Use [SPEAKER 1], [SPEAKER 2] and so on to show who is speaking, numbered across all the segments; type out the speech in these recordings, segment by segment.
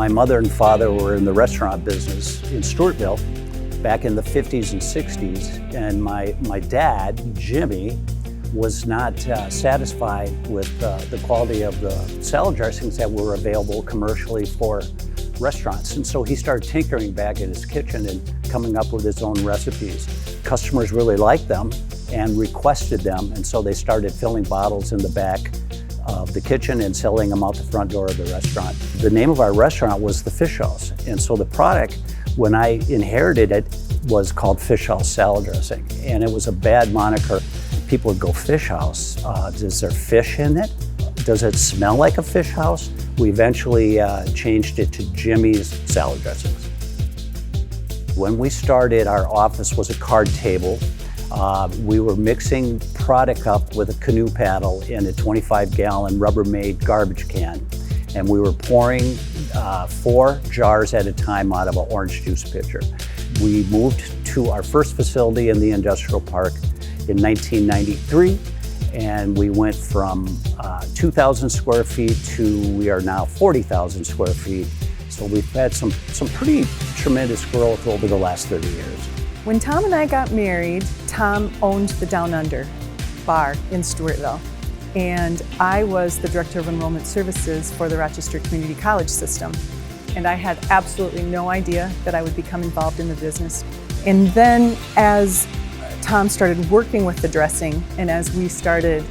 [SPEAKER 1] My mother and father were in the restaurant business in Stewartville back in the 50s and 60s, and my dad, Jimmy, was not satisfied with the quality of the salad dressings that were available commercially for restaurants. And so he started tinkering back in his kitchen and coming up with his own recipes. Customers really liked them and requested them, and so they started filling bottles in the back of the kitchen and selling them out the front door of the restaurant. The name of our restaurant was the Fish House, and so the product, when I inherited it, was called Fish House salad dressing, and it was a bad moniker. People would go, Fish House, is there fish in it? Does it smell like a fish house? We eventually changed it to Jimmy's Salad Dressings. When we started, our office was a card table. We were mixing product up with a canoe paddle in a 25-gallon Rubbermaid garbage can, and we were pouring 4 jars at a time out of an orange juice pitcher. We moved to our first facility in the industrial park in 1993, and we went from 2,000 square feet to we are now 40,000 square feet. So we've had some pretty tremendous growth over the last 30 years.
[SPEAKER 2] When Tom and I got married, Tom owned the Down Under bar in Stewartville, and I was the Director of Enrollment Services for the Rochester Community College system. And I had absolutely no idea that I would become involved in the business. And then as Tom started working with the dressing, and as we started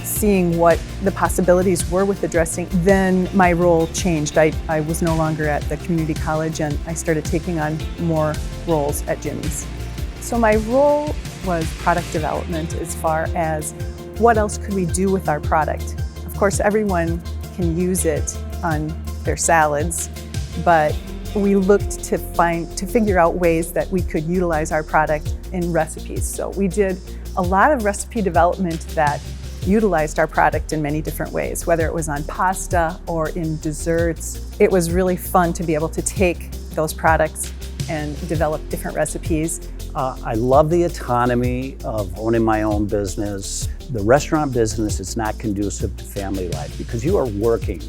[SPEAKER 2] seeing what the possibilities were with the dressing, then my role changed. I was no longer at the community college, and I started taking on more roles at Jimmy's. So my role was product development as far as what else could we do with our product. Of course, everyone can use it on their salads, but we looked to figure out ways that we could utilize our product in recipes. So we did a lot of recipe development that utilized our product in many different ways, whether it was on pasta or in desserts. It was really fun to be able to take those products and develop different recipes.
[SPEAKER 1] I love the autonomy of owning my own business. The restaurant business is not conducive to family life because you are working.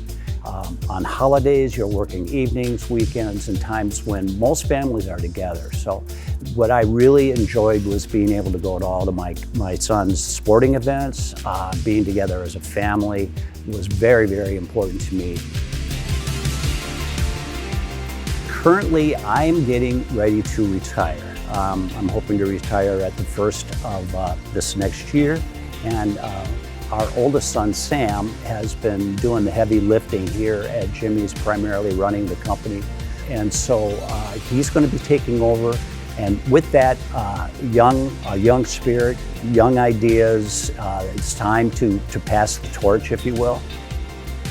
[SPEAKER 1] On holidays, you're working evenings, weekends, and times when most families are together. So what I really enjoyed was being able to go to all of my son's sporting events. Being together as a family was very, very important to me. Currently, I'm getting ready to retire. I'm hoping to retire at the first of this next year. And our oldest son, Sam, has been doing the heavy lifting here at Jimmy's, primarily running the company. And so he's going to be taking over. And with that young spirit, young ideas, it's time to pass the torch, if you will.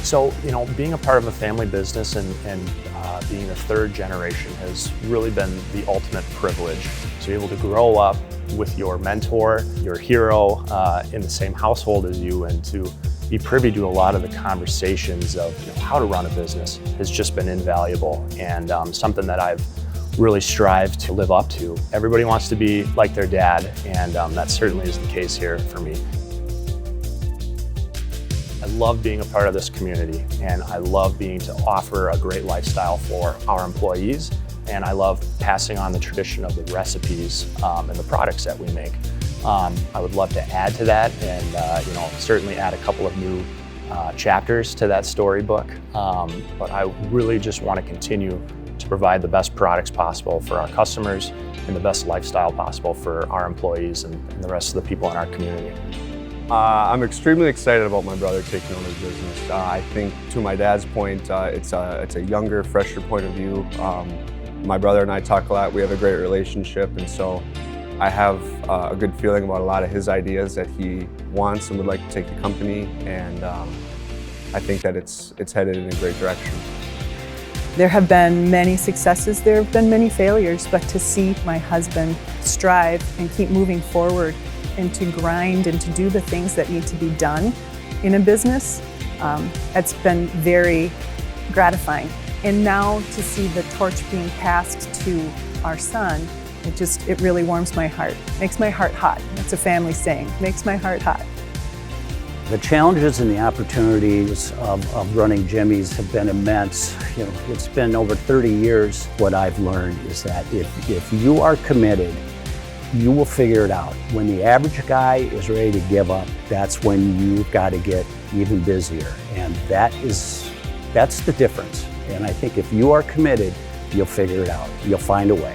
[SPEAKER 3] So, being a part of a family business and being the third generation has really been the ultimate privilege. So you're able to grow up with your mentor, your hero, in the same household as you, and to be privy to a lot of the conversations of how to run a business has just been invaluable, and something that I've really strived to live up to. Everybody wants to be like their dad, and that certainly is the case here for me. I love being a part of this community, and I love being to offer a great lifestyle for our employees, and I love passing on the tradition of the recipes and the products that we make. I would love to add to that and certainly add a couple of new chapters to that storybook, but I really just want to continue to provide the best products possible for our customers and the best lifestyle possible for our employees and the rest of the people in our community.
[SPEAKER 4] I'm extremely excited about my brother taking over the business. I think, to my dad's point, it's a younger, fresher point of view. My brother and I talk a lot. We have a great relationship, and so I have a good feeling about a lot of his ideas that he wants and would like to take the company, and I think that it's headed in a great direction.
[SPEAKER 2] There have been many successes, there have been many failures, but to see my husband strive and keep moving forward and to grind and to do the things that need to be done in a business, it's been very gratifying. And now to see the torch being passed to our son, it really warms my heart. Makes my heart hot. It's a family saying, makes my heart hot.
[SPEAKER 1] The challenges and the opportunities of running Jimmy's have been immense. It's been over 30 years. What I've learned is that if you are committed, you will figure it out. When the average guy is ready to give up, that's when you've got to get even busier. And that's the difference. And I think if you are committed, you'll figure it out. You'll find a way.